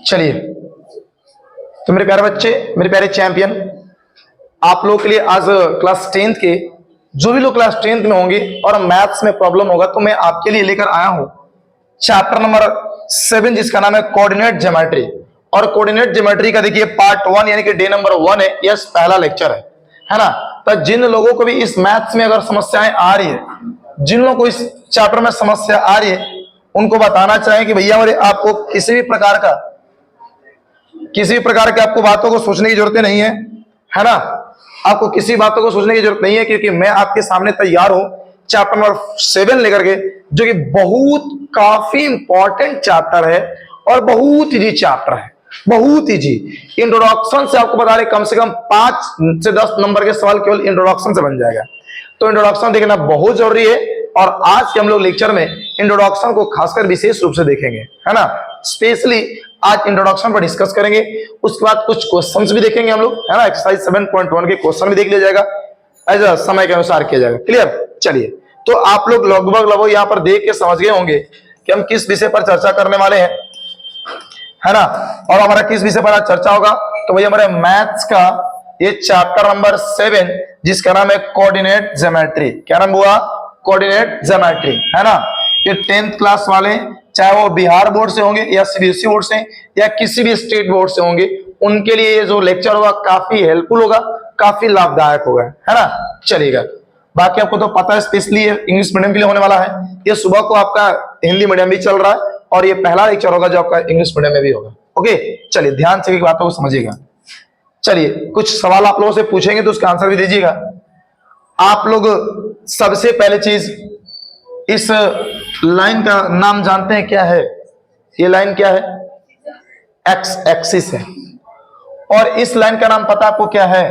चलिए, तो मेरे प्यारे बच्चे, मेरे प्यारे चैंपियन, आप लोगों के लिए आज क्लास 10th के जो भी लोग क्लास 10th में होंगे और मैथ्स में प्रॉब्लम होगा तो मैं आपके लिए लेकर आया हूं चैप्टर नंबर 7 जिसका नाम है कोऑर्डिनेट ज्योमेट्री। और कोऑर्डिनेट ज्योमेट्री का देखिए पार्ट 1 यानी कि डे नंबर 1 है, यस पहला लेक्चर है ना। तो जिन लोगों को भी इस मैथ्स में अगर समस्याएं आ रही है, जिन लोगों को इस चैप्टर में समस्या आ रही है, उनको बताना चाहें कि भैया मेरे आपको किसी भी प्रकार के आपको बातों को सोचने की जरूरत नहीं है ना। आपको किसी बातों को सोचने की जरूरत नहीं है क्योंकि मैं आपके सामने तैयार हूं चैप्टर नंबर 7 लेकर के, जो कि बहुत काफी इंपॉर्टेंट चैप्टर है और बहुत इजी चैप्टर है, बहुत इजी। इंट्रोडक्शन से आपको बता रहे कम से कम 5 से 10 नंबर के सवाल केवल इंट्रोडक्शन से बन जाएगा। तो इंट्रोडक्शन देखना बहुत जरूरी है और आज के हम लोग लेक्चर में इंट्रोडक्शन को खासकर विशेष रूप से देखेंगे, है ना। स्पेशली आज इंट्रोडक्शन पर डिस्कस करेंगे, उसके बाद कुछ क्वेश्चंस भी देखेंगे हम लोग, है ना। एक्सरसाइज 7.1 के क्वेश्चन भी देख लिया जाएगा, ऐसा समय के अनुसार किया जाएगा। क्लियर? चलिए, तो आप लोग लगभग यहाँ पर देख के समझ गए होंगे कि हम किस विषय पर चर्चा करने वाले हैं, है ना। और हमारा किस विषय पर आज चर्चा होगा, तो भैया हमारे मैथ्स का ये चैप्टर नंबर 7 जिसका नाम है कोऑर्डिनेट ज्योमेट्री। क्या नाम हुआ? कोऑर्डिनेट ज्योमेट्री, है ना। ये 10th क्लास वाले, चाहे वो बिहार बोर्ड से होंगे या सीबीएसई बोर्ड से या किसी भी स्टेट बोर्ड से होंगे, उनके लिए ये जो लेक्चर होगा काफी हेल्पफुल होगा, काफी लाभदायक होगा, है ना। चलिएगा, बाकी आपको तो पता है स्पेशली इंग्लिश मीडियम के लिए होने वाला है। ये सुबह को आपका हिंदी मीडियम भी चल रहा है और ये पहला लेक्चर होगा जो आपका इंग्लिश मीडियम में भी होगा। ओके, चलिए ध्यान से बातों को समझिएगा। चलिए, कुछ सवाल आप लोगों से पूछेंगे तो उसका आंसर भी दीजिएगा। आप लोग सबसे पहले चीज इस लाइन का नाम जानते हैं क्या है? ये लाइन क्या है? एक्स एक्सिस है। और इस लाइन का नाम पता आपको क्या है?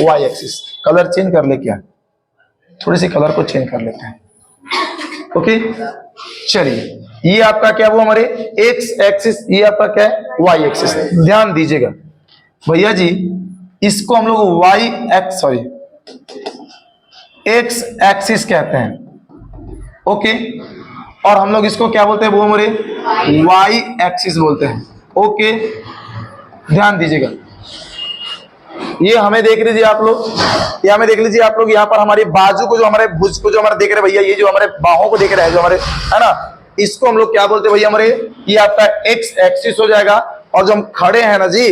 Y axis. कलर चेंज कर ले, क्या थोड़ी सी कलर को चेंज कर लेते हैं। ओके, चलिए, ये आपका क्या हुआ हमारे एक्स एक्सिस, ये आपका क्या है? Y axis. ध्यान दीजिएगा भैया जी, इसको हम लोग एक्स एक्सिस कहते हैं। ओके, और हम लोग इसको क्या बोलते हैं? वो हमारे वाई एक्सिस बोलते हैं। ओके, ध्यान दीजिएगा, ये हमें देख लीजिए आप लोग, ये हमें देख लीजिए आप लोग। यहाँ पर हमारी बाजू को, जो हमारे भुज को जो हमारे देख रहे हैं भैया, ये जो हमारे बाहों को देख रहे हैं जो हमारे, है ना, इसको हम लोग क्या बोलते हैं भैया हमारे? ये आपका एक्स एक्सिस हो जाएगा। और जो हम खड़े हैं ना जी,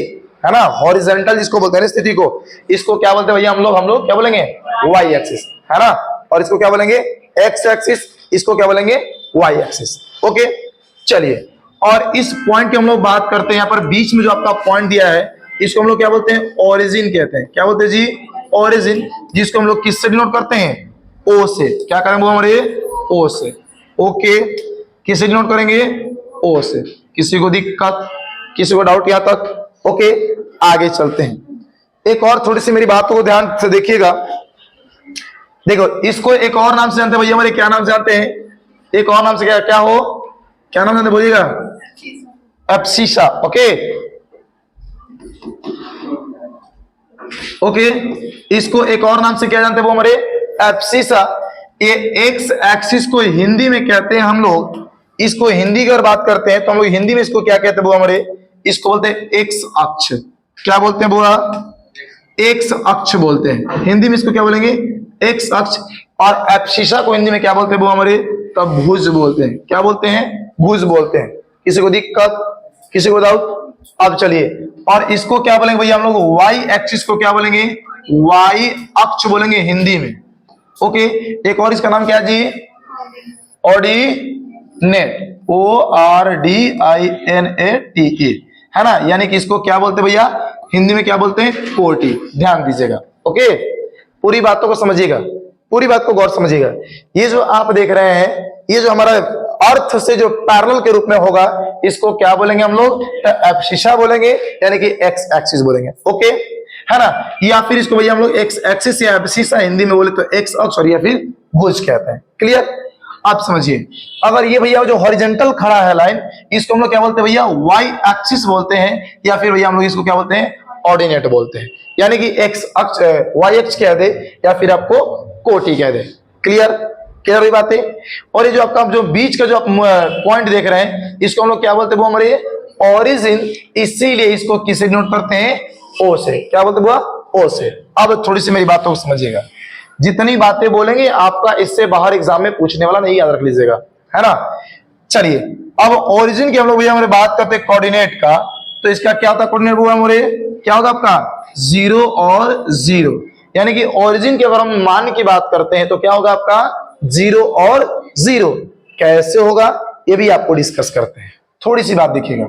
है ना, हॉरिजॉन्टल जिसको बोलते हैं स्थिति को, इसको क्या बोलते हैं भैया हम लोग क्या बोलेंगे? वाई एक्सिस, है ना। और इसको क्या बोलेंगे? X axis. इसको क्या बोलेंगे? Y axis. ओके, चलिए, और इस पॉइंट की हम लोग बात करते हैं। यहाँ पर बीच में जो आपका पॉइंट दिया है, इसको हम लोग क्या बोलते हैं? ओरिजिन कहते हैं। क्या बोलते हैं जी? ओरिजिन, जिसको हम लोग किससे डिनोट करते हैं? ओ से। क्या करेंगे वो हमारे? ओ से। ओके, किससे डिनोट करेंगे? ओ से। किसी को दिक्कत, किसी को डाउट यहाँ तक? ओके, आगे चलते हैं। एक और थोड़ी सी मेरी बातों को ध्यान से देखिएगा। देखो, इसको एक और नाम से जानते हैं भैया हमारे, क्या नाम जानते हैं? एक और नाम से क्या हो, क्या नाम जानते बोलिएगा? एब्सिसा। ओके ओके, इसको एक और नाम से क्या जानते हैं वो हमारे? एब्सिसा। ये एक्स एक्सिस को हिंदी में कहते हैं हम लोग, इसको हिंदी की अगर बात करते हैं तो हम लोग हिंदी में इसको क्या कहते हैं वो हमारे? इसको बोलते हैं एक्स अक्ष। क्या बोलते हैं बोला? एक्स अक्ष बोलते हैं हिंदी में। इसको क्या बोलेंगे? एक्स अक्ष। और एब्सिसा को हिंदी में क्या बोलते हैं वो हमारे? तब भुज बोलते हैं। क्या बोलते हैं? भुज बोलते हैं। किसी को दिक्कत, किसी को डाउट? अब चलिए, और इसको क्या बोलेंगे भैया हम लोग? वाई एक्सिस को क्या बोलेंगे? वाई अक्ष बोलेंगे हिंदी में। ओके, एक और इसका नाम क्या है जी? ऑर्डिनेट। ORDINATE, है ना। यानी कि इसको क्या बोलते हैं भैया हिंदी में? क्या बोलते हैं? कोटि। ध्यान दीजिएगा। ओके, पूरी बातों को समझिएगा, पूरी बात को गौर समझिएगा। ये जो आप देख रहे हैं, ये जो हमारा अर्थ से जो पैरेलल के रूप में होगा, इसको क्या बोलेंगे हम लोग? एब्सिसा बोलेंगे, यानी कि एक्स एक्सिस बोलेंगे। ओके, है ना। या फिर इसको भैया हम लोग एक्स एक्सिस या एब्सिसा हिंदी में बोले तो एक्स अक्ष और या फिर भुज कहते हैं। क्लियर? आप समझिए, अगर ये भैया जो हॉरिजॉन्टल खड़ा है लाइन, इसको हम लोग क्या बोलते हैं भैया? वाई एक्सिस बोलते हैं, या फिर भैया हम लोग इसको क्या बोलते हैं? ऑर्डिनेट बोलते हैं। यानी कि एक्स अक्ष, वाई अक्ष कह दे या फिर आपको कोटि कह दे। क्लियर? क्लियर हुई बातें? और ये जो आपका जो बीच का जो आप पॉइंट देख रहे हैं, इसको हम लोग क्या बोलते हैं वो हमारे? ओरिजिन, इसीलिए इसको किसे नोट करते हैं? ओ से। क्या बोलते बुआ? ओ से। अब थोड़ी सी मेरी बातों को समझिएगा, जितनी बातें बोलेंगे आपका इससे बाहर एग्जाम में पूछने वाला नहीं, याद रख लीजिएगा, है ना। चलिए अब ओरिजिन की हम लोग भैया हमारे बात करते हैं कोऑर्डिनेट का, तो इसका क्या होता है कोऑर्डिनेट बुआ हमारे? क्या होगा आपका? 0 और 0, यानी कि ओरिजिन की अगर हम मान की बात करते हैं तो क्या होगा आपका? 0 और 0। कैसे होगा ये भी आपको डिस्कस करते हैं। थोड़ी सी बात देखिएगा,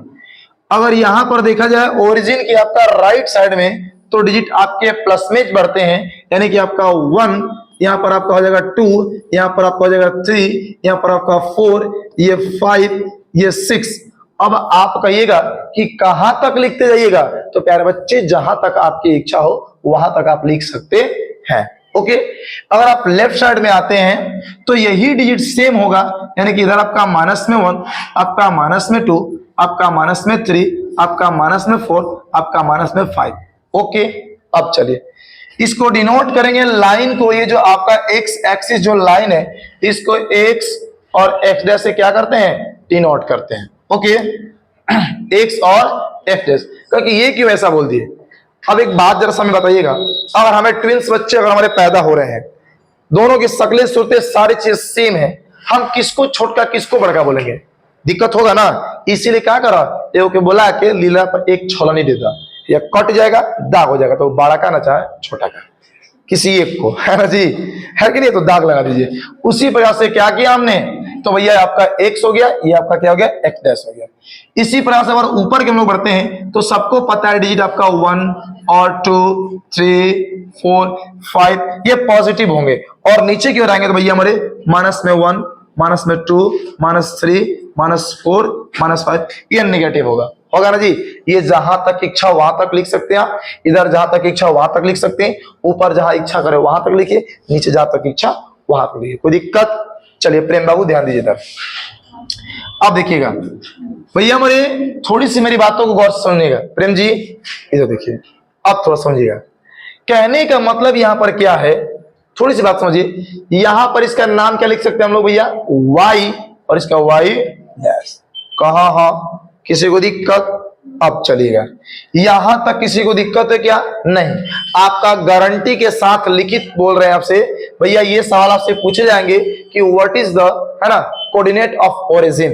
अगर यहां पर देखा जाए ओरिजिन की आपका राइट साइड में, तो डिजिट आपके प्लस में बढ़ते हैं, यानी कि आपका 1, यहां पर आपका हो जाएगा 2, यहां पर आपका हो जाएगा 3, यहां पर आपका 4, ये 5, ये 6। अब आप कहिएगा कि कहां तक लिखते जाइएगा, तो प्यारे बच्चे जहां तक आपकी इच्छा हो वहां तक आप लिख सकते हैं। ओके, अगर आप लेफ्ट साइड में आते हैं तो यही डिजिट सेम होगा, यानी कि इधर आपका माइनस में 1, आपका माइनस में 2, आपका माइनस में 3, आपका माइनस में 4, आपका माइनस में 5। ओके, अब चलिए इसको डिनोट करेंगे लाइन को, ये जो आपका एक्स एक्सिस जो लाइन है इसको एक्स और एक्स डैश से क्या करते हैं? डिनोट करते हैं। ओके, एक्स और एक्स डैश, क्योंकि ये क्यों ऐसा बोल दिए? अब एक बात जरा हमें बताइएगा, अगर हमें ट्विंस बच्चे अगर हमारे पैदा हो रहे हैं, दोनों की शक्लें सूरतें सारी चीज सेम है, हम किसको छोटका किसको बड़का बोलेंगे? दिक्कत होगा ना। इसीलिए क्या करा, ये बोला के लीला पर एक छोला नहीं देता, या कट जाएगा दाग हो जाएगा, तो बड़ा का ना चाहे छोटा का, किसी एक को, है ना जी, है कि नहीं? तो दाग लगा दीजिए। उसी प्रकार से क्या किया हमने, तो भैया आपका एक्स हो गया, ये आपका क्या हो गया? एक्स डैश हो गया। इसी प्रकार से अगर ऊपर के हम लोग बढ़ते हैं तो सबको पता है डिजिट आपका 1 और 2, 3, 4, 5 ये पॉजिटिव होंगे, और नीचे की ओर आएंगे तो भैया हमारे माइनस में 1, माइनस में 2, -3, -4, -5 ये नेगेटिव होगा ना जी। ये जहां तक इच्छा वहां तक लिख सकते हैं आप, इधर जहां तक इच्छा वहां तक लिख सकते हैं, ऊपर जहां इच्छा करे वहां तक लिखिए, नीचे जहां तक इच्छा वहां तक लिखिए, कोई दिक्कत? चलिए प्रेम बाबू ध्यान दीजिए इधर। अब देखिएगा भैया हमारे, थोड़ी सी मेरी बातों को गौर से समझिएगा। प्रेम जी इधर देखिए, अब थोड़ा समझिएगा कहने का मतलब यहां पर क्या है, थोड़ी सी बात समझिए। यहां पर इसका नाम क्या लिख सकते हैं हम लोग भैया? y, और इसका y डैश। कहा हाँ, किसी को दिक्कत? अब चलिएगा, यहां तक किसी को दिक्कत है क्या? नहीं। आपका गारंटी के साथ लिखित बोल रहे हैं आपसे भैया, ये सवाल आपसे पूछे जाएंगे कि व्हाट इज द, है ना, कोऑर्डिनेट ऑफ ओरिजिन।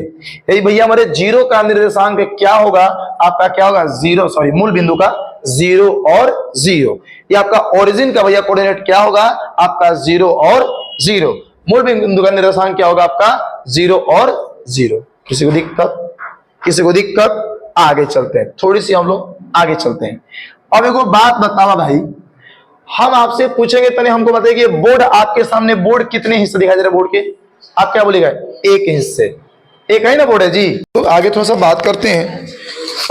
यही भैया हमारे 0 का निर्देशांक क्या होगा? आपका क्या होगा? 0, सॉरी मूल बिंदु का 0 और 0। ये आपका ओरिजिन का भैया कोऑर्डिनेट क्या होगा? आपका 0 और 0। मूल बिंदु का निर्देशांक क्या होगा? आपका 0 और 0। किसी को दिक्कत? किसी को दिक्कत? आगे चलते हैं, थोड़ी सी हम लोग आगे चलते हैं। अब एक बात बतावा भाई, हम आपसे पूछेंगे तने हमको बताइए बोर्ड आपके सामने, बोर्ड कितने हिस्से दिखाई दे रहे बोर्ड के? आप क्या बोलेगा? एक हिस्से, एक है ना बोर्ड है जी। तो आगे थोड़ा सा बात करते हैं।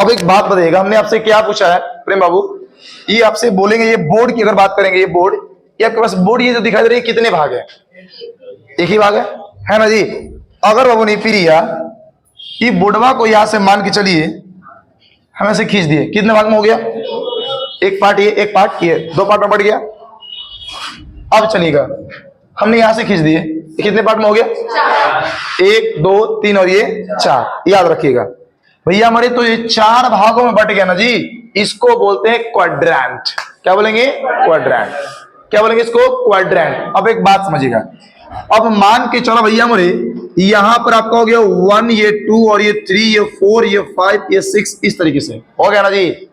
अब एक बात बताइएगा, हमने आपसे क्या पूछा है प्रेम बाबू, ये आपसे बोलेंगे ये बोर्ड की अगर बात करेंगे, ये बोर्ड, ये आपके पास बोर्ड ये जो दिखाई दे रही है कितने भाग है? एक ही भाग है ना जी। अगर बाबू नहीं प्रिया ये बोर्डवा को यहां से मान के चलिए हम ऐसे खींच दिए, कितने भाग में हो गया? एक पार्ट ये, एक पार्ट ये, 2 पार्ट में बढ़ गया। अब चलिएगा, हमने यहां से खींच दिए, कितने पार्ट में हो गया? 1, 2, 3 और ये 4। याद रखिएगा भैया हमारे, तो ये 4 भागों में बट गया ना जी, इसको बोलते हैं क्वाड्रेंट। क्या बोलेंगे? क्वाड्रेंट। क्या बोलेंगे इसको? क्वाड्रेंट। अब एक बात समझिएगा, अब मान के चलो भैया मोरे, यहां पर आपका हो गया 1, ये 2 और ये 3, ये 4, ये 5, ये 6, इस तरीके से हो गया ना जी।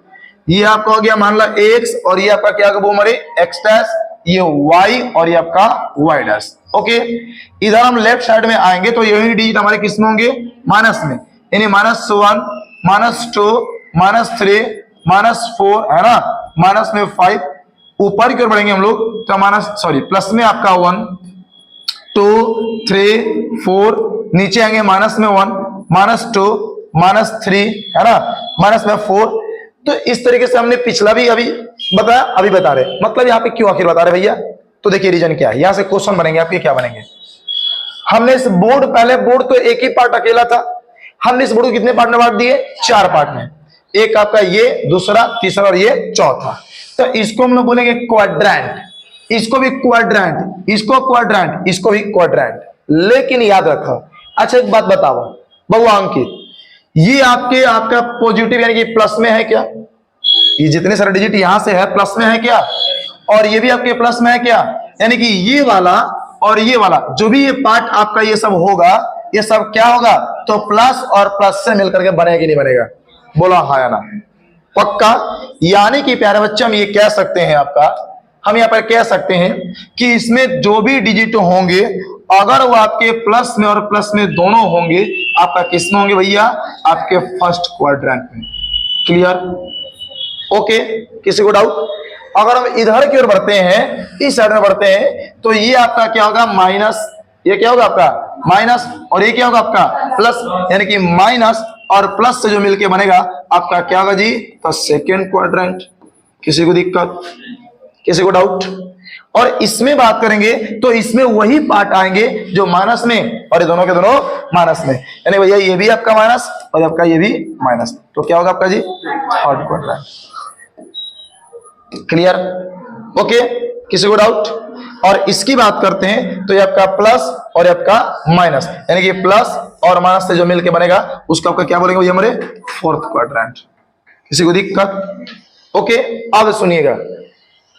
ये आपका हो गया मान लो x, और ये आपका क्या वो मरे x डैश, ये y और ये आपका y डैश। ओके, इधर हम लेफ्ट साइड में आएंगे तो यही डिजिट हमारे किस में होंगे? माइनस में, यानी -1, -2, -3, -4, है ना, माइनस में 5। ऊपर की ओर बढ़ेंगे हम लोग तो माइनस, सॉरी प्लस में आपका 1, 2, 3, 4, नीचे आएंगे माइनस में 1, -2, -3, है ना, माइनस में 4। तो इस तरीके से हमने पिछला भी अभी बताया, अभी बता रहे, मतलब यहाँ पे क्यों आखिर बता रहे भैया? तो देखिए रीजन क्या है, यहां से क्वेश्चन बनेंगे आपके, क्या बनेंगे? हमने इस बोर्ड, पहले बोर्ड तो एक ही पार्ट अकेला था, हमने इस बोर्ड को कितने पार्ट में बांट दिए? 4 पार्ट में। एक आपका ये, दूसरा, तीसरा और ये चौथा। तो इसको हम लोग बोलेंगे क्वाड्रेंट, इसको भी क्वाड्रेंट, इसको क्वाड्रेंट, इसको भी क्वाड्रेंट। लेकिन याद रखो, अच्छा एक बात बताओ बबुआ अंकित, ये आपका पॉजिटिव यानी कि प्लस में है क्या, ये जितने सारे डिजिट यहां से है प्लस में है क्या, और ये भी आपके प्लस में है क्या, यानी कि ये वाला और ये वाला जो भी ये पार्ट आपका ये सब होगा, ये सब क्या होगा, तो प्लस और प्लस से मिलकर के बनेगा कि नहीं बनेगा, बोला हाँ या ना, पक्का। यानी कि प्यारे बच्चे हम ये कह सकते हैं हम यहाँ पर कह सकते हैं कि इसमें जो भी डिजिट होंगे अगर वो आपके प्लस में और प्लस में दोनों होंगे, आपका किस में होंगे भैया, आपके फर्स्ट क्वाड्रेंट में। क्लियर, ओके, किसी को डाउट? अगर हम इधर की ओर बढ़ते हैं, इस साइड में बढ़ते हैं, तो ये आपका क्या होगा, माइनस, ये क्या होगा आपका माइनस, और ये क्या होगा आपका प्लस, यानी कि माइनस और प्लस से जो मिलके बनेगा आपका क्या होगा जी, तो सेकेंड क्वाड्रेंट। किसी को दिक्कत, किसी को डाउट? और इसमें बात करेंगे तो इसमें वही पार्ट आएंगे जो माइनस में, और ये दोनों के दोनों माइनस में, यानी भैया ये भी आपका माइनस और आपका ये भी माइनस, तो क्या होगा आपका जी, थर्ड क्वाड्रेंट। क्लियर, ओके, किसी को डाउट? और इसकी बात करते हैं तो ये आपका प्लस और ये आपका माइनस, यानी कि प्लस और माइनस से जो मिलके बनेगा उसको आपका क्या बोलेंगे भैया, हमारे फोर्थ क्वाड्रेंट। किसी को दिक्कत? ओके, अब सुनिएगा,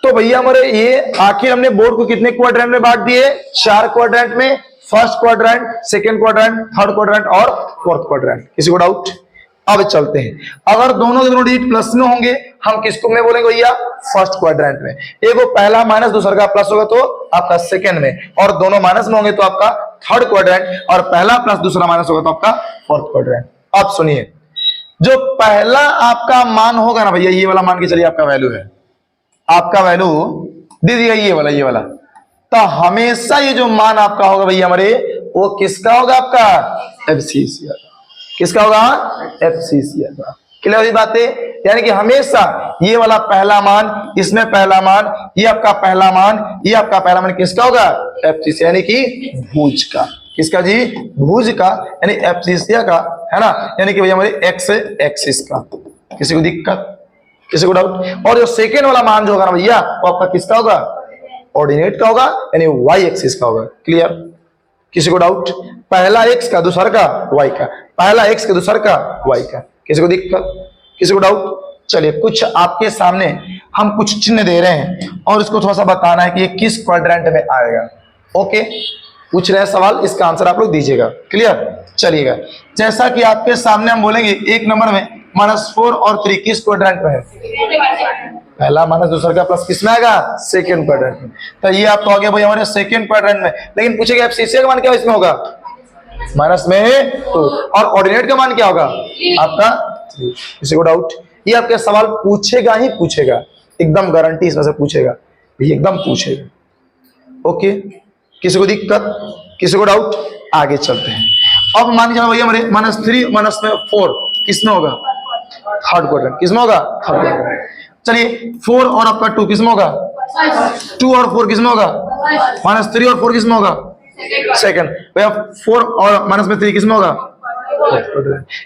तो भैया हमारे ये आखिर हमने बोर्ड को कितने क्वाड्रेंट में बांट दिए, 4 क्वाड्रेंट में, first quadrant, second quadrant, third quadrant और फोर्थ क्वाड्रेंट। किसी को डाउट? अब चलते हैं, अगर दोनों के दोनों डिजिट प्लस में होंगे हम किसको में बोलेंगे भैया, फर्स्ट क्वाड्रेंट में। एक वो पहला माइनस दूसरा का प्लस होगा तो आपका सेकंड में, और दोनों माइनस में होंगे तो आपका थर्ड क्वाड्रेंट, और पहला प्लस दूसरा माइनस होगा तो आपका फोर्थ क्वाड्रेंट। अब सुनिए, जो पहला आपका मान होगा ना भैया, ये वाला मान के चलिए आपका वैल्यू है, आपका वैल्यू दे दिया ये वाला, तो हमेशा ये जो मान आपका होगा भैया हमारे, वो किसका होगा, आपका एफसीसीआर। किसका होगा, एफसीसीआर का। क्लियर हुई बातें? यानी कि हमेशा ये वाला पहला मान, इसमें पहला मान, ये आपका पहला मान, ये आपका पहला मान किसका होगा, एफसीसी, यानी कि भुज का। किसका जी, भुज का, यानी एफसीसीआर का, है ना, यानी कि भैया हमारे एक्स एक्सिस का। किसी को दिक्कत, किसी को डाउट? और जो सेकेंड वाला मान जो होगा ना भैया, वो आपका किसका होगा, ऑर्डिनेट का होगा, यानी वाई एक्सिस का होगा। क्लियर, किसी को डाउट? पहला एक्स का दूसरा का वाई का, पहला एक्स का दूसरा का वाई का। किसी को दिक्कत, किसी को डाउट? चलिए, कुछ आपके सामने हम कुछ चिन्ह दे रहे हैं और इसको थोड़ा सा बताना है कि ये किस क्वाड्रेंट में आएगा। ओके, पूछ रहे हैं सवाल, इसका आंसर आप लोग दीजिएगा। क्लियर, चलिएगा, जैसा कि आपके सामने हम बोलेंगे एक नंबर में -4 और 3 किस क्वाड्रेंट में है, पहला माइनस दूसरा का प्लस किस में आएगा, सेकंड क्वाड्रेंट में। तो ये आपका हो गया भाई हमारे सेकंड क्वाड्रेंट में। लेकिन पूछेगा एफसीसी का मान क्या इसमें होगा, माइनस में 2, और ऑर्डिनेट का मान क्या होगा आपका 3। किसी को डाउट? ये आपके सवाल पूछेगा ही पूछेगा, एकदम गारंटी इसमें से पूछेगा, ये एकदम पूछेगा। ओके, किसी को दिक्कत, किसी को डाउट? आगे चलते हैं। अब मान के भैया हमारे -3 -4 किसमें होगा, थर्ड क्वाड्रेंट। किसमें होगा, थर्ड क्वाड्रेंट। चलिए, 4 और आपका 2 किसमें होगा, 2 और 4 किसमें होगा, -3 और 4 किसमें होगा, सेकंड। भैया 4 और -3 किसमें होगा,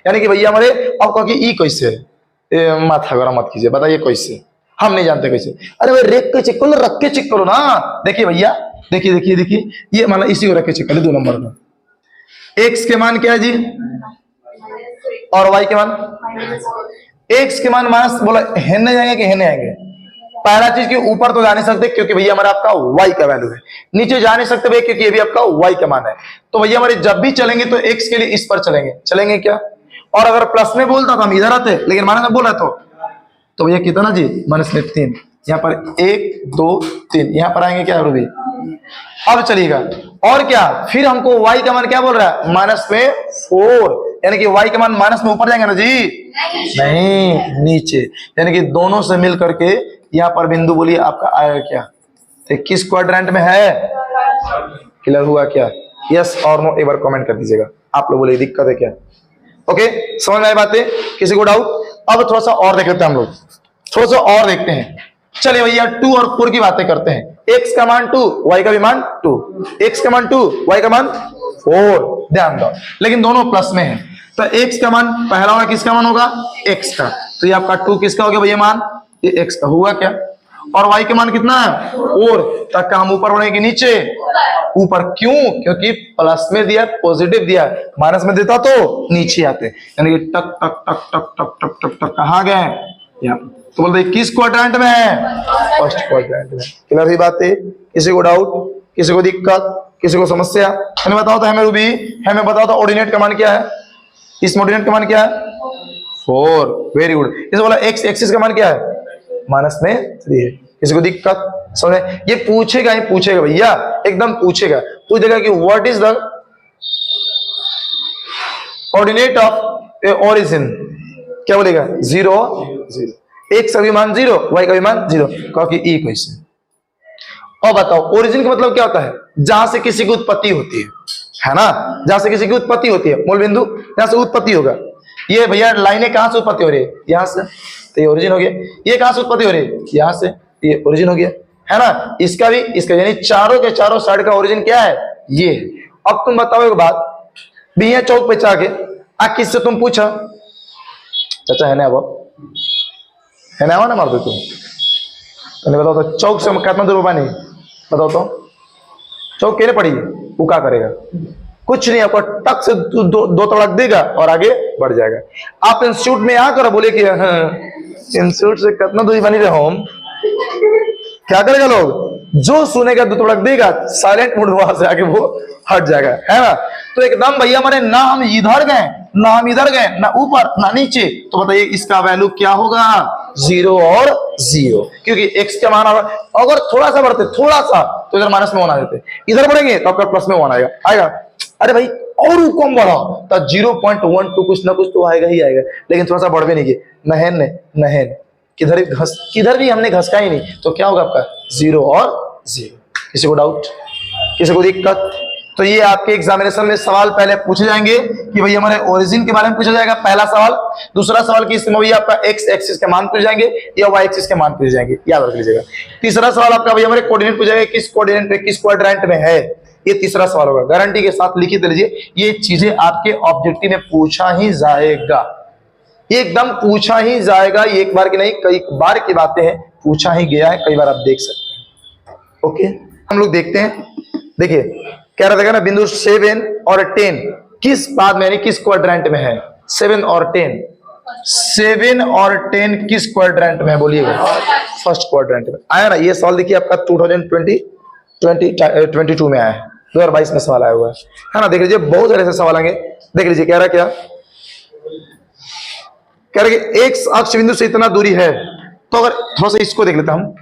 यानी कि भैया हमारे, अब कहो कि ई कैसे है, माथा गरम मत कीजिए, बताइए कैसे, हम नहीं जानते कैसे। अरे भाई रेख के चेक करो, रख के चेक करो ना। देखिए भैया, देखिए ये मतलब इसी को रख के चेक कर 2 नंबर में। एक्स के मान क्या है जी, और वाई के मान, एक्स के मान माइनस, बोला हेने जाएंगे कि हेने आएंगे, पहला चीज के ऊपर तो जा नहीं सकते क्योंकि भैया हमारा आपका वाई का वैल्यू है, नीचे जा नहीं सकते भैया क्योंकि ये भी आपका वाई का मान है। तो भैया हमारे जब भी चलेंगे तो एक्स के लिए इस पर चलेंगे क्या, और अगर प्लस में बोलता तो हम इधर आते, लेकिन माइनस में बोला तो भैया कितना जी, -3, यहाँ पर 1 2 3, यहाँ पर आएंगे क्या रूबी। अब चलिएगा, और क्या, फिर हमको y का मान क्या बोल रहा है, -4, यानी कि y का मान माइनस में ऊपर जाएंगे ना जी, नहीं नीचे, यानी कि दोनों से मिल करके यहाँ पर बिंदु बोलिए आपका आएगा क्या, तो किस क्वाड्रेंट में है। क्लियर हुआ क्या, यस और नो एक बार कमेंट कर दीजिएगा। आप लोग बोले दिक्कत है क्या, ओके, समझ में आई बातें, किसी को डाउट? अब थोड़ा सा और देख लेते हैं हम लोग, थोड़ा सा और देखते हैं। चलिए भैया 2 और 4 की बातें करते हैं। x का मान 2, y का भी मान 2, x का मान 2, y का मान 4, ध्यान दो, लेकिन दोनों प्लस में है। तो x का मान पहला होगा, किसका मान होगा, x का, तो ये आपका 2 किसका हो गया भैया मान, ये x का हुआ क्या। और y के मान कितना है 4, तक का हम ऊपर बढ़ेंगे नीचे ऊपर। क्यों? क्योंकि प्लस में दिया पॉजिटिव दिया, माइनस में देता तो नीचे आते, यानी कि टक टक टक टक टक टक टक टक कहाँ गए यहाँ। तो बोलते किस क्वाड्रेंट में है? फर्स्ट क्वाड्रेंट में। क्लियर ही बात है? किसी को डाउट, किसी को दिक्कत, किसी को समस्या? हमें बताओ तो हमें रूबी, हमें बताओ तो ऑर्डिनेट का मान क्या है? इस ऑर्डिनेट का मान क्या है? 4। Very good. इसे बोला एक्स एक्सिस का मान क्या है? -3 है। किसी को दिक्कत समझ? ये पूछेगा ही पूछेगा भैया, एकदम पूछेगा, पूछ देगा कि what is the ordinate of A origin. क्या बोलेगा? 0 0। एक्स का भी मान 0, वाई का भी मान 0, क्योंकि ई क्वेश्चन। और बताओ ओरिजिन का मतलब क्या होता है? जहां से किसी की उत्पत्ति होती है ना, जहां से किसी की उत्पत्ति होती है, मूल बिंदु यहां से उत्पत्ति होगा। ये भैया लाइनें कहां से उत्पत्ति हो रही है? यहां से, तो ये ओरिजिन हो गया। ये कहां से उत्पत्ति हो रही है? यहां से, ये ओरिजिन हो गया, है ना। इसका भी, इसका, यानी चारों के चारों साइड का ओरिजिन क्या है? ये। अब तुम बताओ एक बात, भैया चौक पे जाके किससे तुम पूछा, चाचा है ना, वो है ना, मार दो तुम। तो बताओ तो चौक से कितना दूर पानी? बताओ तो चौक केले पड़ी, वो क्या करेगा? कुछ नहीं, आपको टक से दो तड़क देगा और आगे बढ़ जाएगा। आप इंस्टीट्यूट में आकर बोले कि इंस्टीट्यूट से कितना दूरी बनी रहे हम, क्या करेगा लोग? जो सुनेगा दो तड़क देगा, साइलेंट मोड वहां से आगे वो हट जाएगा, है ना। तो एकदम भैया हमारे ना हम इधर गए ना हम इधर गए, ना ऊपर ना नीचे, तो बताइए इसका वैल्यू क्या होगा? 0 और 0, क्योंकि x का मान अगर थोड़ा सा बढ़ते, थोड़ा सा, तो इधर माइनस में 1 आ जाते, इधर बढ़ेंगे तो आपका प्लस में 1 आएगा। अरे भाई और कम बढ़ा तो 0.12 कुछ ना कुछ तो आएगा ही आएगा, लेकिन थोड़ा सा बढ़ भी नहीं गए, नहन किधर भी हमने घसका ही नहीं, तो क्या होगा आपका? 0 और 0। किसी को डाउट, किसी को दिक्कत? तो ये आपके एग्जामिनेशन में सवाल पहले पूछे जाएंगे कि भाई हमारे ओरिजिन के बारे में पूछा जाएगा, पहला सवाल। दूसरा सवाल कि इसमें भैया आपका एक्स एक्सिस के मान पूछे जाएंगे या वाई एक्सिस के मान पूछे जाएंगे, याद रख लीजिएगा। तीसरा सवाल आपका भैया हमारे कोऑर्डिनेट पूछेगा, किस कोऑर्डिनेट पे, किस क्वाड्रेंट में है, ये तीसरा सवाल होगा। गारंटी के साथ लिखित लीजिए, ये चीजें आपके ऑब्जेक्टिव में पूछा ही जाएगा, एकदम पूछा ही जाएगा। एक बार की नहीं, कई बार की बातें हैं, पूछा ही गया है, कई बार आप देख सकते हैं। ओके, हम लोग देखते हैं। देखिए कह रहा था ना, बिंदु 7 और 10 किस बाद में, यानी किस क्वाड्रेंट में है? 7 और 10, 7 और 10 किस क्वाड्रेंट में है? बोलिएगा। फर्स्ट क्वाड्रेंट में आया ना। ये सवाल देखिए आपका 2022 में आया है, 2022 में सवाल आया हुआ है ना। देख लीजिए बहुत सारे ऐसे सवाल आएंगे। देख लीजिए कह रहा क्या, कह रहे कि एक्स अक्ष बिंदु से इतना दूरी है, तो अगर थोड़ा सा इसको देख लेता हूं,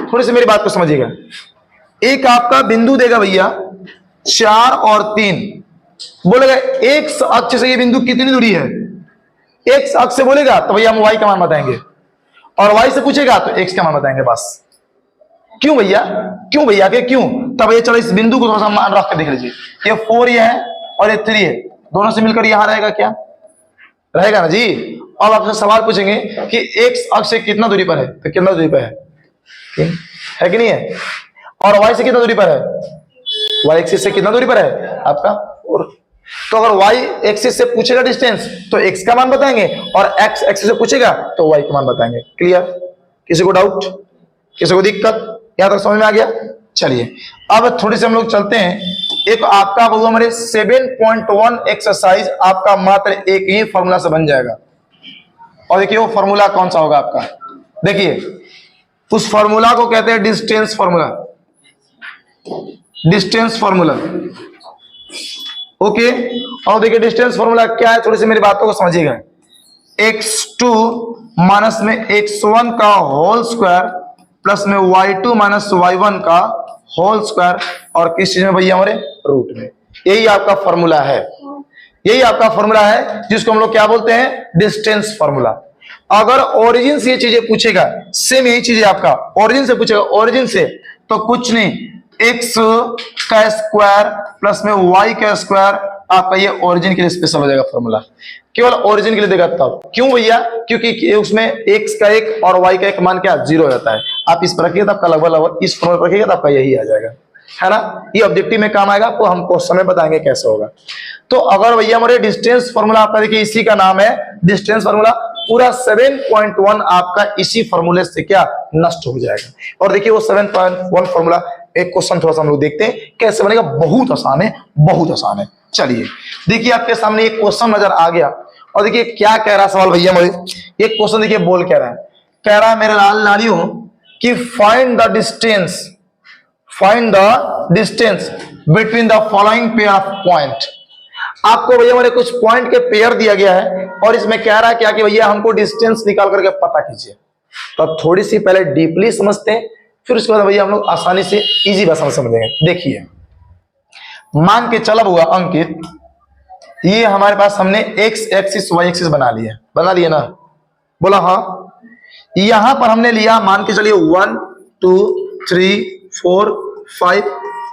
थोड़ी सी मेरी बात को समझिएगा। एक आपका बिंदु देगा भैया 4 और 3, बोलेगा एक्स अक्ष से ये बिंदु कितनी दूरी है? एक्स अक्ष से बोलेगा तो भैया हम वाई का मान बताएंगे, और वाई से पूछेगा तो एक्स का मान बताएंगे, बस। क्यों भैया? क्यों भैया के क्यों? तब ये चलो इस बिंदु को थोड़ा सा मान रख के देख लीजिए, ये 4 ये है और ये 3 है, दोनों से मिलकर यहां रहेगा, क्या रहेगा ना जी। अब आपसे सवाल पूछेंगे कि एक्स अक्ष से कितना दूरी पर है, तो कितना दूरी पर है कि नहीं है? और वाई से कितना दूरी पर है? वाई एक्सिस से कितना दूरी पर है आपका? और तो अगर वाई एक्सिस से पूछेगा डिस्टेंस तो एक्स का मान बताएंगे, और एक्स एक्सिस से पूछेगा तो वाई का मान बताएंगे। क्लियर? किसी को डाउट, किसी को दिक्कत? यहां तक समझ में आ गया? चलिए अब थोड़ी से हम लोग चलते हैं। एक आपका हमारे 7.1 एक्सरसाइज आपका मात्र एक ही फॉर्मूला से बन जाएगा, और देखिए वो फॉर्मूला कौन सा होगा आपका? देखिए उस फॉर्मूला को कहते हैं distance formula, distance formula. Okay, और देखिए डिस्टेंस फॉर्मूला क्या है, थोड़ी सी मेरी बातों को समझिएगा। x2 माइनस में x1 का होल स्क्वायर प्लस में y2 माइनस y1 का होल स्क्वायर, और किस चीज में भैया? हमारे रूट में। यही आपका फॉर्मूला है, यही आपका फॉर्मूला है जिसको हम लोग क्या बोलते हैं? Distance formula. अगर ओरिजिन से ये चीजें पूछेगा, सेम यही चीजें आपका ओरिजिन से पूछेगा, ओरिजिन से तो कुछ नहीं, x का स्क्वायर प्लस में y का स्क्वायर, आपका ये ओरिजिन के लिए स्पेशल हो जाएगा फॉर्मूला, केवल ओरिजिन के लिए देगा तब। क्यों भैया? क्योंकि उसमें x का एक और y का एक मान क्या 0 हो जाता है। आप इस पर रखिएगा तो आपका लगभग इस फॉर्मूला पर रखिएगा तो आपका यही आ जाएगा, है ना। ये ऑब्जेक्टिव में काम आएगा, आपको हम क्वेश्चन में बताएंगे कैसे होगा। तो अगर भैया हमारे डिस्टेंस फॉर्मूला आपका देखिए इसी का नाम है डिस्टेंस फॉर्मूला। पूरा 7.1 आपका इसी फॉर्मूले से क्या नष्ट हो जाएगा। और देखिए वो 7.1 फॉर्मूला, एक क्वेश्चन थोड़ा सा हम लोग देखते हैं कैसे बनेगा। बहुत आसान है, बहुत आसान है। चलिए देखिए आपके सामने एक क्वेश्चन नजर आ गया और देखिए क्या कह रहा है सवाल भैया मुझे। एक क्वेश्चन देखिए बोल कह रहा है, मेरे लाल लालियों कि find the distance between the following pair of point. आपको भैया मेरे कुछ पॉइंट के पेयर दिया गया है और इसमें कह रहा है क्या कि भैया हमको डिस्टेंस निकाल करके पता कीजिए। तो अब थोड़ी सी पहले डीपली समझते हैं, फिर उसके बाद भैया हम लोग आसानी से इजी भाषा में समझेंगे। देखिए मान के चला हुआ अंकित, ये हमारे पास हमने एक्स एक्सिस वाई एक्सिस बना लिया ना, बोला हाँ। यहां पर हमने लिया, मान के चलिए 1 2 3 4 5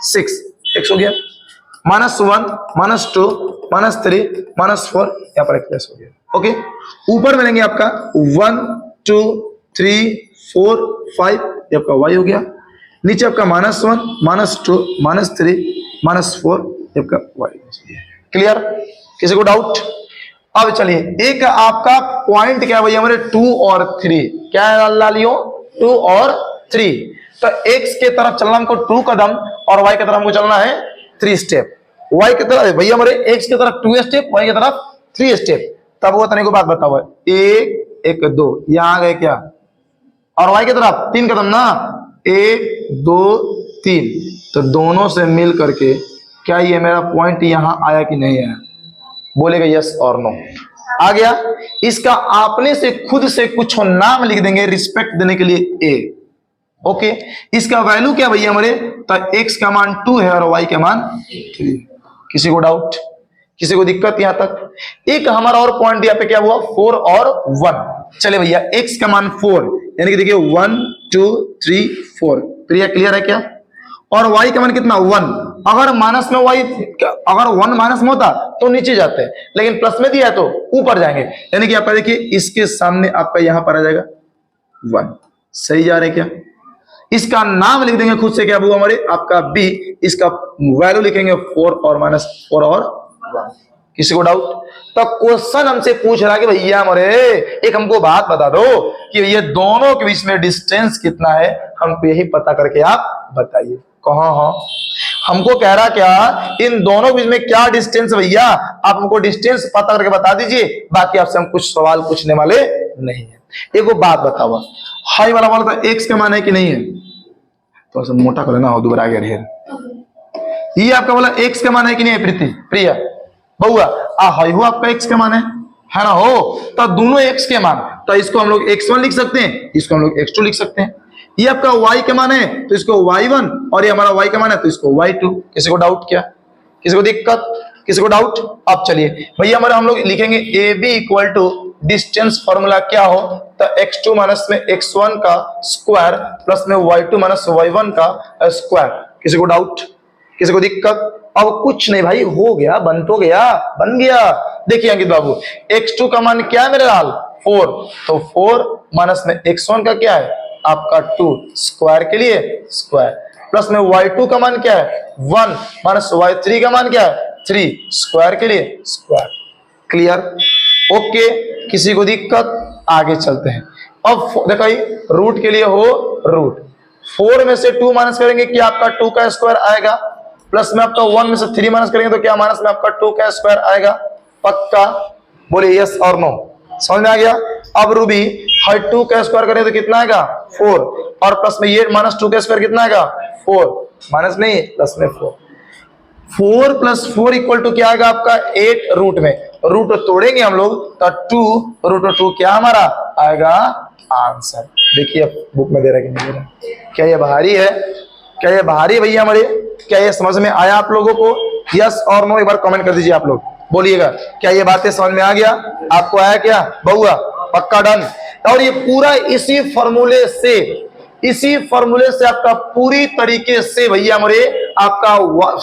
6 एक्स हो गया, -1 -2 -3 -4, यहां पर एक्स हो गया। ओके, ऊपर मिलेंगे आपका 1 2 3 4 5, ये आपका वाई हो गया। नीचे आपका -1 -2 -3 -4, ये आपका वाई। क्लियर? किसी को डाउट? अब चलिए एक आपका पॉइंट क्या है भैया हमारे 2 और 3, क्या है लालियो 2 और 3। तो x के तरफ चलना हमको 2 कदम और y की तरफ हमको चलना है 3 स्टेप। y की तरफ भैया हमारे x की तरफ 2 स्टेप, y की तरफ 3 स्टेप। तब वो तने को बात बताओ, 1 1 2 यहां गए क्या, और y की तरफ 3 कदम ना, 1 2 3। तो दोनों से मिल करके क्या ये मेरा पॉइंट यहां आया कि नहीं आया? बोलेगा यस और नो। आ गया। इसका आपने से खुद से कुछ नाम लिख देंगे रिस्पेक्ट देने के लिए ए। ओके, इसका वैल्यू क्या भैया हमारे, तो x का मान 2 है और y का मान 3। किसी को डाउट, किसी को दिक्कत यहां तक? एक हमारा और पॉइंट यहाँ पे क्या हुआ 4 और 1। चले भैया x का मान 4, यानी कि देखिए 1 2 3 4, तो यह क्लियर है क्या? और y का मान कितना 1। अगर माइनस में y, अगर 1 माइनस में होता तो नीचे जाते हैं, लेकिन प्लस में दिया है तो ऊपर जाएंगे। यानी कि आपका देखिए इसके सामने आपका यहां पर आ जाएगा 1। सही जा रहे क्या? इसका नाम लिख देंगे खुद से, क्या वो हमारे आपका b, इसका वैल्यू लिखेंगे 4 और -4 और 1। किसी को डाउट? तो क्वेश्चन हमसे पूछ रहा है कि भैया हमारे एक हमको बात बता दो कि ये दोनों के बीच में डिस्टेंस कितना है, हमको यही पता करके आप बताइए। कहाँ? हाँ, हमको कह रहा क्या इन दोनों के बीच में क्या डिस्टेंस भैया, आप हमको डिस्टेंस पता करके बता दीजिए, बाकी आपसे हम कुछ सवाल पूछने वाले नहीं है। एक बात बताओ, हाई वाला वाला तो एक्स का मान है कि नहीं है? तो मोटा कर लेना हो, दोबारा गया ढेर। ये आपका बोला एक्स का मान है कि नहीं है? प्रिया बहुआ हाई हो आपका एक्स का मान है ना? हो तो दोनों एक्स के मान, तो इसको हम लोग x1 लिख सकते हैं, इसको हम लोग x2 लिख सकते हैं। ये आपका y का मान है तो इसको y1, और ये हमारा y का मान है तो इसको y2। किसी को डाउट क्या? किसी को दिक्कत? किसी को डाउट? अब चलिए भैया हमारे हम लोग लिखेंगे AB equal to distance formula क्या हो, तो x2 माइनस में x1 का स्क्वायर प्लस में y2 माइनस y1 का स्क्वायर। किसी को डाउट? किसी को दिक्कत? अब कुछ नहीं भाई, हो गया, बन तो गया, बन गया। देखिए अंकित बाबू, x2 का मान क्या है मेरे लाल 4, तो 4 माइनस में x1 का क्या है आपका 2, स्क्वायर के लिए स्क्वायर, प्लस में y2 का मान क्या है 1 माइनस y3 का मान क्या है 3, स्क्वायर के लिए स्क्वायर। क्लियर? ओके, किसी को दिक्कत? आगे चलते हैं। अब देखो रूट के लिए हो रूट, 4 में से 2 माइनस करेंगे क्या आपका 2 का स्क्वायर आएगा, प्लस में आपका 1 में से 3 माइनस करेंगे तो क्या माइनस में आपका 2 का स्क्वायर आएगा। पक्का? बोले यस और नो। समझ में आ गया? अब रूबी हर 2 का स्क्वायर करें तो कितना आएगा 4, और प्लस में ये -2 का स्क्वायर कितना आएगा 4, माइनस नहीं प्लस में 4, 4 + 4 इक्वल टू क्या आएगा आपका 8। रूट में रूट तोड़ेंगे हम लोग तो 2 क्या हमारा आएगा आंसर। देखिए बुक में दे रहा है कि नहीं दे रहा, क्या ये भारी है? क्या ये भारी भैया हमारे? क्या ये समझ में आया आप लोगों को? यस और नो एक बार कमेंट कर दीजिए। आप लोग बोलिएगा क्या ये बातें समझ में आ गया? आपको आया क्या बहुआ? पक्का डन। और ये पूरा इसी फॉर्मूले से आपका पूरी तरीके से भैया हमारे आपका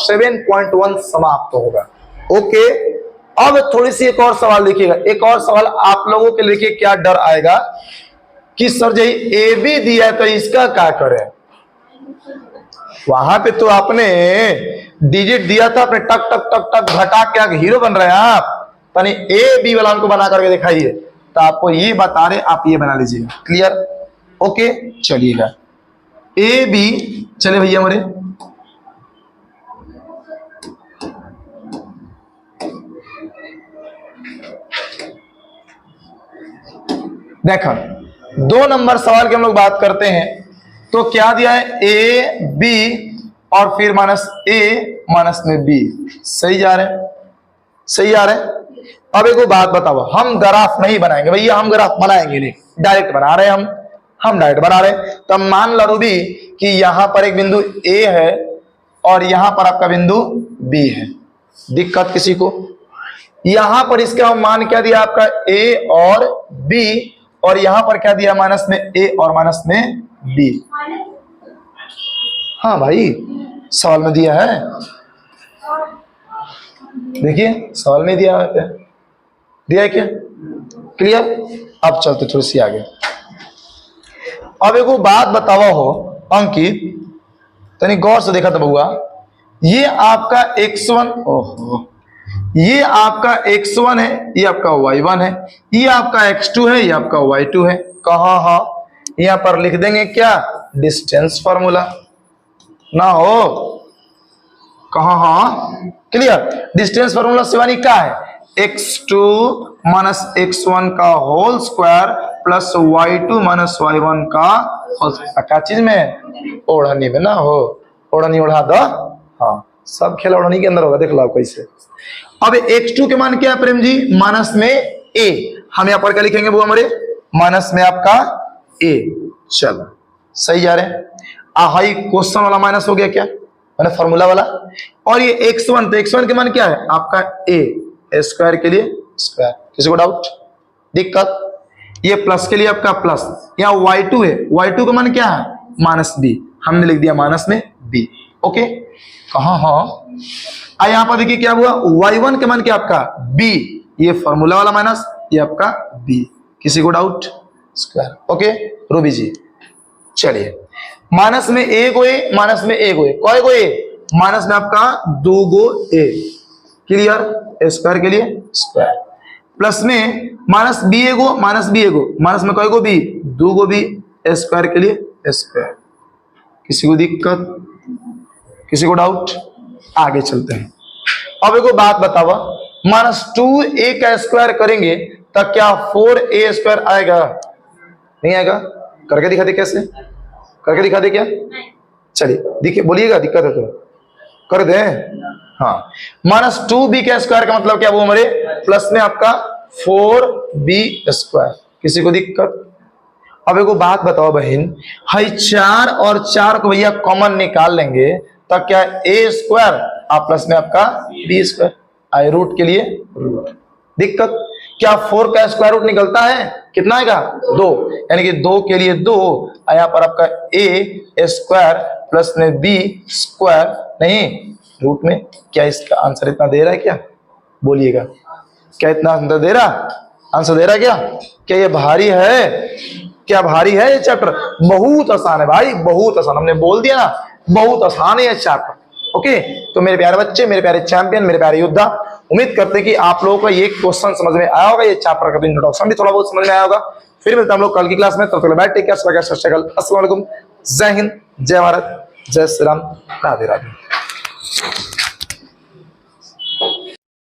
7.1 समाप्त होगा। ओके, अब थोड़ी सी एक और सवाल देखिएगा। एक और सवाल आप लोगों के लिए क्या डर आएगा कि सर जी ए बी दिया है तो इसका क्या करें? वहां पे तो आपने डिजिट दिया था, आपने टक टक टक टक घटा के हीरो बन रहे हैं आप। तनी ए बी वाला हमको बना करके दिखाइए। तो आपको ये बता रहे, आप ये बना लीजिएगा। क्लियर? ओके, चलिएगा ए बी, चले भैया हमारे देखा 2 नंबर सवाल की हम लोग बात करते हैं तो क्या दिया है, ए बी और फिर माइनस ए माइनस में बी। सही जा रहे हैं, सही आ रहे हैं। अब एक बात बताओ, हम ग्राफ नहीं बनाएंगे भैया, हम ग्राफ बनाएंगे नहीं, डायरेक्ट बना रहे हैं हम डायरेक्ट बना रहे हैं। तो मान लो रूबी कि यहां पर एक बिंदु ए है और यहां पर आपका बिंदु बी है। दिक्कत किसी को? यहां पर इसका मान क्या दिया आपका, ए और बी, और यहां पर क्या दिया, माइनस में ए और माइनस में बी। हाँ भाई, सवाल में दिया है, देखिए सवाल में दिया है, दिया है क्या? क्लियर? अब चलते थोड़ी सी आगे। अब एक बात बतावा हो अंकित, तनी गौर से देखा तो बउआ, ये आपका x1, ओहो, ये आपका x1 है, ये आपका y1 है, ये आपका x2 है, ये आपका y2 है। कहा हाँ, यहां पर लिख देंगे क्या, डिस्टेंस फार्मूला ना हो, कहा हाँ। क्लियर? डिस्टेंस फार्मूला शिवानी क्या है, x2 माइनस x1 का whole square plus y2 minus y1 का होल स्क्वायर। क्या चीज में, ओढ़नी में ना हो, ओढ़नी उड़ा दो। हाँ, सब खेल ओढ़नी के अंदर होगा, देख लो कैसे। अब x2 के मान क्या है प्रेम जी, माइनस में a, हम यहां पर क्या लिखेंगे वो हमारे, माइनस में आपका a। चलो सही जा रहे हैं। हाई क्वेश्चन वाला माइनस हो गया क्या, मैंने फॉर्मूला वाला। और ये x1, तो x1 के मान क्या है आपका a, स्क्वायर के लिए स्क्वायर। किसी को डाउट, दिक्कत? ये प्लस के लिए आपका प्लस, यहाँ y2 है, y2 का मान क्या है, माइनस b, हमने लिख दिया माइनस में b। ओके, कहा हाँ। यहां पर देखिए क्या हुआ, y1 के मान क्या आपका b, ये फॉर्मूला वाला माइनस, ये आपका b। किसी को डाउट? स्क्वायर। ओके रूबी जी, चलिए माइनस में ए गो ए, माइनस में ए गो ए, कौन गो ए, माइनस में आपका 2 गो ए। क्लियर? स्क्वायर के लिए स्क्वायर, प्लस में माइनस बी एगो, माइनस बी एगो, माइनस में कई गो बी, 2 गो बी, स्क्वायर के लिए स्क्वायर। किसी को दिक्कत, किसी को डाउट? आगे चलते हैं। अब एक बात बतावा, माइनस 2a का स्क्वायर करेंगे तो क्या 4a स्क्वायर आएगा? नहीं आएगा। करके दिखा दे, कैसे करके दिखा दे क्या? चलिए देखिए, बोलिएगा दिक्कत है तो कर दे। हाँ, माइनस 2b का स्क्वायर का मतलब क्या, वो हमारे प्लस में आपका 4b स्क्वायर। किसी को दिक्कत? अब एक बात बताओ बहन, हाई 4 और 4 को भैया कॉमन निकाल लेंगे तो क्या a स्क्वायर आप प्लस में आपका b स्क्वायर, आई रूट के लिए रूट। दिक्कत? क्या 4 का स्क्वायर रूट निकलता है, कितना आएगा 2, यानी कि 2 के लिए 2, यहाँ पर आपका a स्क्वायर प्लस में b स्क्वायर, नहीं रूट में। क्या इसका आंसर इतना दे रहा है क्या? बोलिएगा, क्या इतना आंसर दे रहा, आंसर दे रहा है क्या? क्या ये भारी है? क्या भारी है ये चैप्टर? बहुत आसान है भाई, बहुत आसान, हमने बोल दिया ना, बहुत आसान है ये चैप्टर। ओके, तो मेरे प्यारे बच्चे, मेरे प्यारे चैंपियन, मेरे प्यारे योद्धा, उम्मीद करते हैं कि आप लोगों को ये क्वेश्चन समझ में आया होगा, ये चैप्टर का इंट्रोडक्शन भी थोड़ा बहुत समझ में आया होगा। फिर मिलते हैं हम लोग कल की क्लास में, तब तक बाय, टेक केयर, अस्सलाम वालेकुम, जय हिंद, जय भारत, जय श्री राम, राधे राधे।